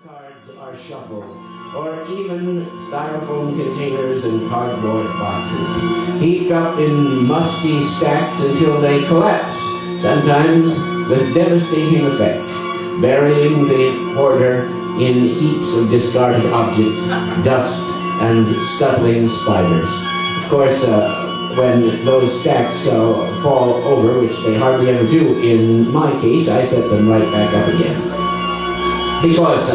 cards are shuffled, or even styrofoam containers and cardboard boxes, heaped up in musty stacks until they collapse, sometimes with devastating effect, burying the hoarder in heaps of discarded objects, dust, and scuttling spiders. Of course, when those stacks fall over, which they hardly ever do in my case, I set them right back up again. Because,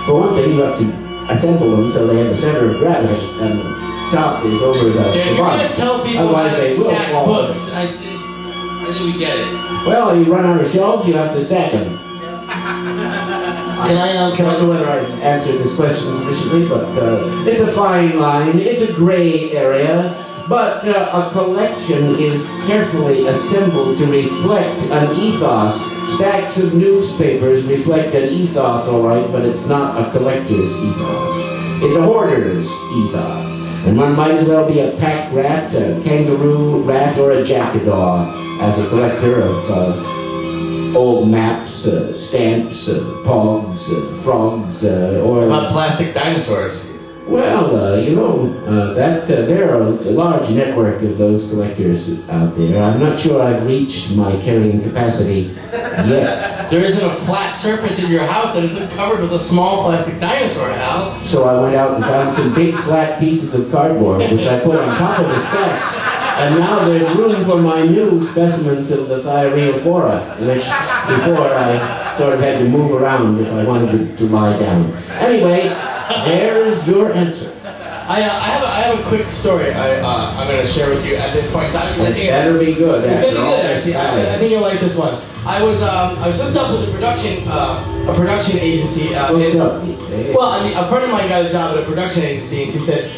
for one thing, you have to assemble them so they have a center of gravity, and the top is over the bottom. You're going to tell people Otherwise, how to they will stack fall. books. I think we get it. Well, you run out of shelves, you have to stack them. Can I I don't know whether I answered this question sufficiently, but it's a fine line, it's a gray area, but a collection is carefully assembled to reflect an ethos. Stacks of newspapers reflect an ethos, all right, but it's not a collector's ethos. It's a hoarder's ethos. And one might as well be a pack rat, a kangaroo rat, or a jackdaw as a collector of old maps, stamps, pogs, frogs, or... about plastic dinosaurs? Well, you know, there are a large network of those collectors out there. I'm not sure I've reached my carrying capacity yet. There isn't a flat surface in your house that isn't covered with a small plastic dinosaur, Hal. So I went out and found some big flat pieces of cardboard, which I put on top of the stacks. And now there's room for my new specimens of the Thyreophora, which before I sort of had to move around if I wanted to lie down. Anyway, there's your answer. I have a quick story I'm going to share with you at this point. It better be good. It's going to be good, actually. I think you'll like this one. I was hooked up with a production agency. Well, I mean, a friend of mine got a job at a production agency, and he said,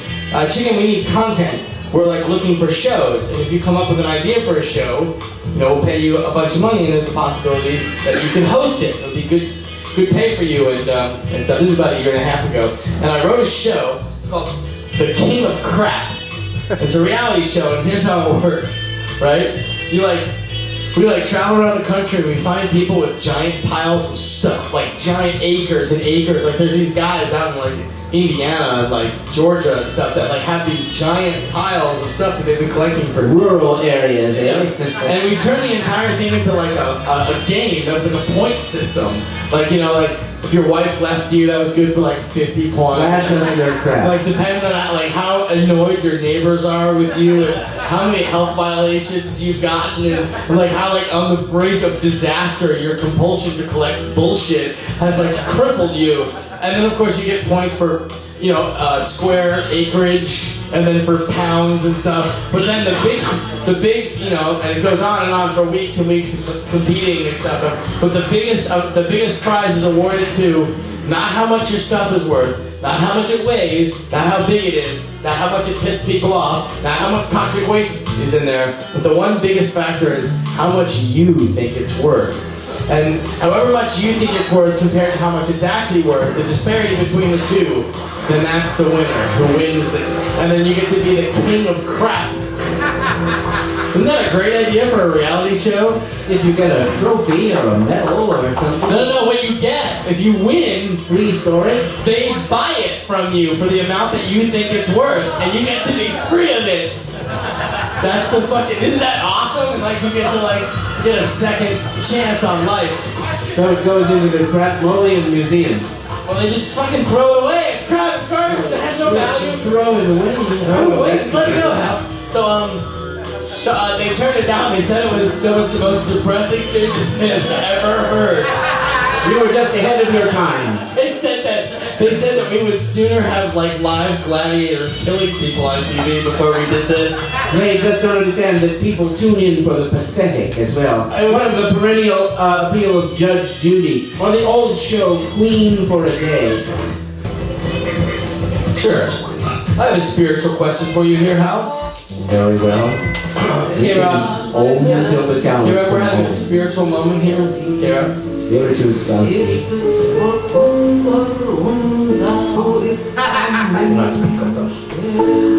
"Chicken, we need content. We're like looking for shows, and if you come up with an idea for a show, you know, we'll pay you a bunch of money, and there's a possibility that you can host it. It'll be good pay for you." And so this is about a year and a half ago, and I wrote a show called The King of Crap. It's a reality show, and here's how it works, right? We travel around the country, and we find people with giant piles of stuff, like giant acres and acres. Like there's these guys out in like Indiana and like Georgia and stuff that like have these giant piles of stuff that they've been collecting for rural areas, eh? And we turn the entire thing into like a game, like a point system. Like, you know, like if your wife left you, that was good for like 50 points. Flash us their crap. Like depending on like how annoyed your neighbors are with you, and how many health violations you've gotten, and like how like on the brink of disaster your compulsion to collect bullshit has like crippled you. And then of course you get points for, you know, square acreage, and then for pounds and stuff. But then the big, you know, and it goes on for weeks and weeks of competing and stuff. But the biggest prize is awarded to not how much your stuff is worth, not how much it weighs, not how big it is, not how much it pissed people off, not how much toxic waste is in there. But the one biggest factor is how much you think it's worth. And however much you think it's worth compared to how much it's actually worth, the disparity between the two, then that's the winner who wins it. And then you get to be the king of crap. Isn't that a great idea for a reality show? If you get a trophy or a medal or something. No, what you get, if you win, free storage, they buy it from you for the amount that you think it's worth, and you get to be free of it. That's the fucking, isn't that awesome? And like you get to like get a second chance on life. So it goes into the Crapmolian Museum. Well, they just fucking throw it away. It's crap, it's garbage, it has no value. Throw it away. Throw it away, just let it go, Hal. So they turned it down. They said it was the most depressing thing they've ever heard. You were just ahead of your time. They said that we would sooner have like live gladiators killing people on TV before we did this. They just don't understand that people tune in for the pathetic as well. One of the perennial appeal of Judge Judy, or the old show Queen for a Day. Sure. I have a spiritual question for you here, Hal. Very well. Here, until the cows. you ever having a spiritual moment here? Here. Spiritual sound.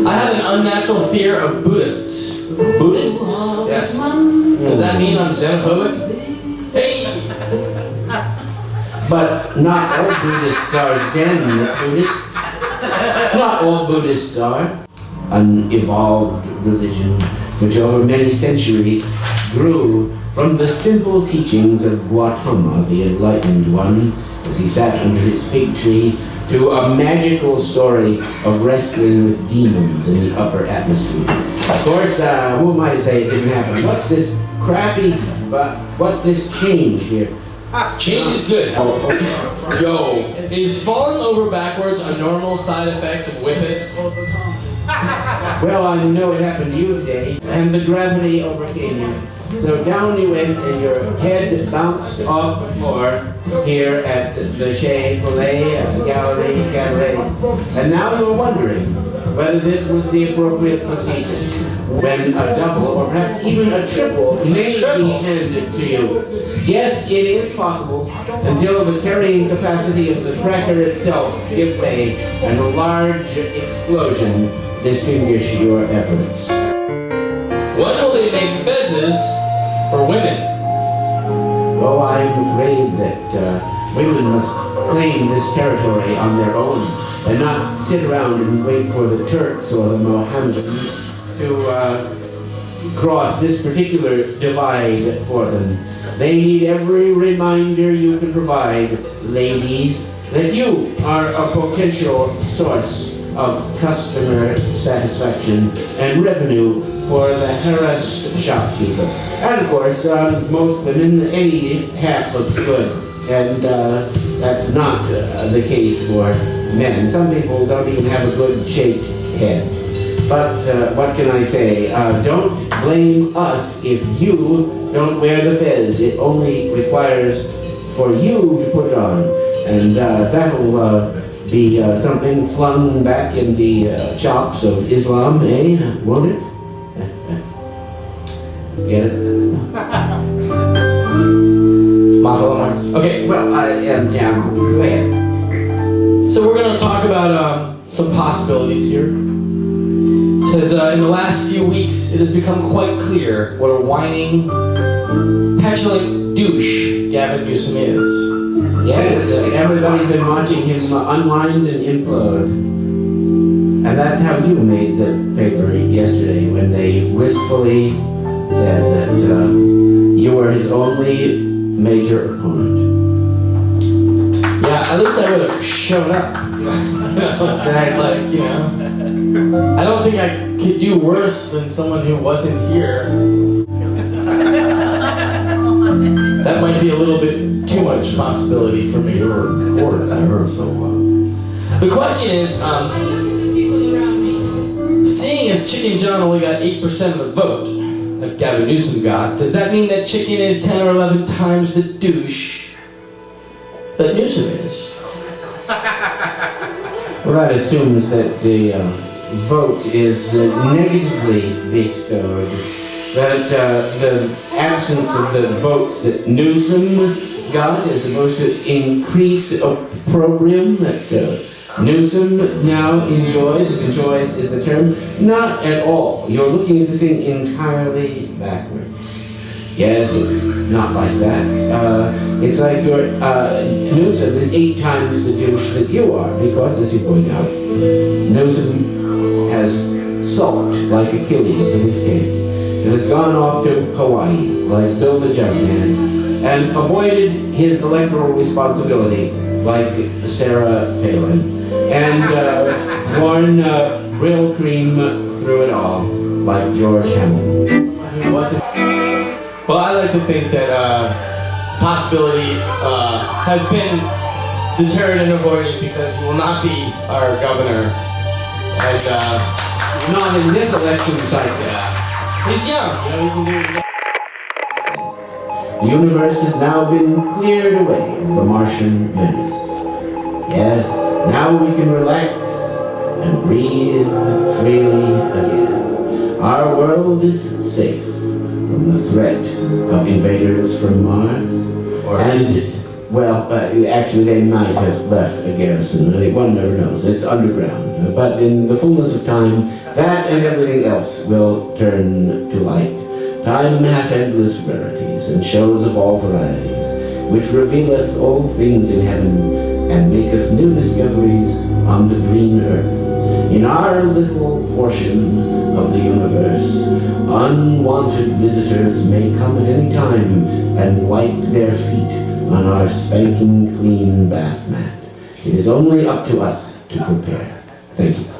I have an unnatural fear of Buddhists. Buddhists? Yes. Does that mean I'm xenophobic? Hey! But not all Buddhists are Zen Buddhists. Not all Buddhists are. An evolved religion which over many centuries grew from the simple teachings of Gautama, the enlightened one, as he sat under his fig tree, to a magical story of wrestling with demons in the upper atmosphere. Of course, who am I to say it didn't happen? What's this crappy, what's this change here? Change is good. Yo, is falling over backwards a normal side effect of whippets? Well, I know it happened to you today, and the gravity overcame you. So down you went, and your head bounced off the floor here at the Chez Palais Gallery Cabaret. And now you're wondering whether this was the appropriate procedure when a double or perhaps even a triple may be handed to you. Yes, it is possible until the carrying capacity of the cracker itself give way and a large explosion distinguish your efforts. When will they make fezzes for women? Oh, I'm afraid that women must claim this territory on their own and not sit around and wait for the Turks or the Mohammedans to cross this particular divide for them. They need every reminder you can provide, ladies, that you are a potential source of customer satisfaction and revenue for the harassed shopkeeper. And of course, most women, any hat looks good, and that's not the case for men. Some people don't even have a good shaped head. But what can I say? Don't blame us if you don't wear the fez. It only requires for you to put it on, and that'll be something flung back in the chops of Islam, eh? Won't it? Get it? Okay, well, yeah, go ahead. So we're going to talk about some possibilities here. It says, in the last few weeks, it has become quite clear what a whining, petulant douche Gavin Newsom is. Yes, everybody's been watching him unwind and implode. And that's how you made the paper yesterday when they wistfully said that you were his only major opponent. Yeah, at least I would have shown up. I don't think I could do worse than someone who wasn't here. That might be a little bit too much possibility for me to report. The question is, seeing as Chicken John only got 8% of the vote that Gavin Newsom got, does that mean that Chicken is 10 or 11 times the douche that Newsom is? Well, that assumes that the vote is negatively bestowed. That the absence of the votes that Newsom got is supposed to increase opprobrium that Newsom now enjoys. If enjoys is the term. Not at all. You're looking at this thing entirely backwards. Yes, it's not like that. It's like your Newsom is 8 times the douche that you are, because, as you point out, Newsom has sulked like Achilles in his game, and has gone off to Hawaii like Bill the Junkman, and avoided his electoral responsibility like Sarah Palin, and worn real cream through it all like George Hamilton. Well, I like to think that possibility has been deterred and avoided because he will not be our governor. And not in this election cycle. He's young, he can do it. The universe has now been cleared away of the Martian menace. Yes, now we can relax and breathe freely again. Our world is safe from the threat of invaders from Mars. Or is it? Well, actually they might have left a garrison. One never knows. It's underground. But in the fullness of time, that and everything else will turn to light. Time hath endless rarities and shows of all varieties. which revealeth all things in heaven, and maketh new discoveries on the green earth. In our little portion of the universe, unwanted visitors may come at any time and wipe their feet on our spanking clean bath mat. It is only up to us to prepare. Thank you.